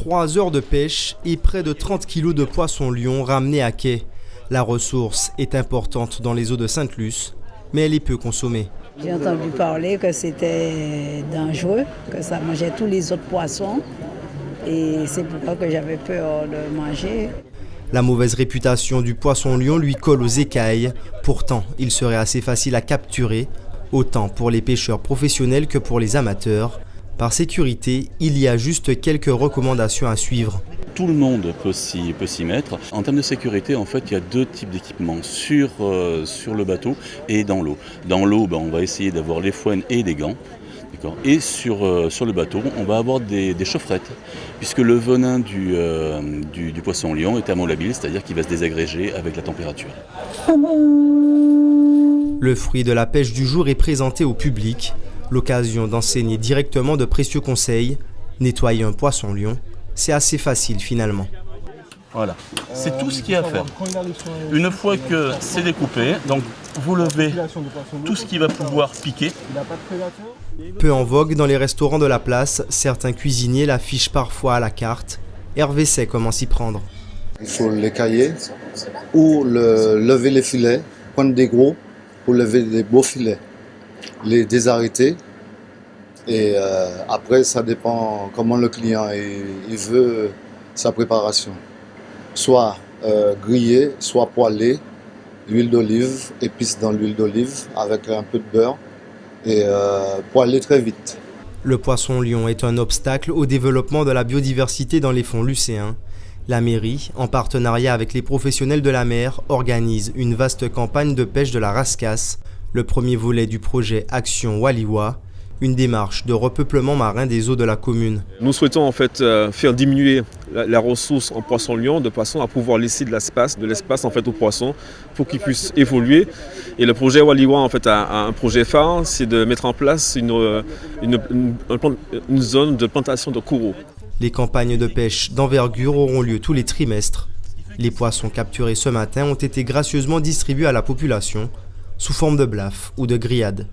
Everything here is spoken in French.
3 heures de pêche et près de 30 kilos de poisson-lion ramenés à quai. La ressource est importante dans les eaux de Sainte-Luce, mais elle est peu consommée. J'ai entendu parler que c'était dangereux, que ça mangeait tous les autres poissons et c'est pourquoi que j'avais peur de manger. La mauvaise réputation du poisson-lion lui colle aux écailles. Pourtant, il serait assez facile à capturer, autant pour les pêcheurs professionnels que pour les amateurs. Par sécurité, il y a juste quelques recommandations à suivre. Tout le monde peut s'y mettre. En termes de sécurité, en fait, il y a 2 types d'équipements, sur le bateau et dans l'eau. Dans l'eau, on va essayer d'avoir les fouines et des gants. Et sur le bateau, on va avoir des chaufferettes, puisque le venin du poisson-lion est thermolabile, c'est-à-dire qu'il va se désagréger avec la température. Le fruit de la pêche du jour est présenté au public. L'occasion d'enseigner directement de précieux conseils. Nettoyer un poisson-lion, c'est assez facile finalement. Voilà, c'est tout ce qu'il y a à faire. Une fois que c'est découpé, donc vous levez tout ce qui va pouvoir piquer. Peu en vogue dans les restaurants de la place, certains cuisiniers l'affichent parfois à la carte. Hervé sait comment s'y prendre. Il faut l'écailler ou lever les filets, prendre des gros pour lever des beaux filets, les désarrêter. Et après, ça dépend comment le client il veut sa préparation. Soit grillé, soit poêlé, huile d'olive, épices dans l'huile d'olive avec un peu de beurre et poêlé très vite. Le poisson-lion est un obstacle au développement de la biodiversité dans les fonds lucéens. La mairie, en partenariat avec les professionnels de la mer, organise une vaste campagne de pêche de la rascasse, le premier volet du projet Action Waliwa, une démarche de repeuplement marin des eaux de la commune. Nous souhaitons en fait faire diminuer la ressource en poisson-lion de façon à pouvoir laisser de l'espace en fait aux poissons pour qu'ils puissent évoluer. Et le projet Waliwa en fait a un projet phare, c'est de mettre en place une zone de plantation de coraux. Les campagnes de pêche d'envergure auront lieu tous les trimestres. Les poissons capturés ce matin ont été gracieusement distribués à la population sous forme de blaf ou de grillades.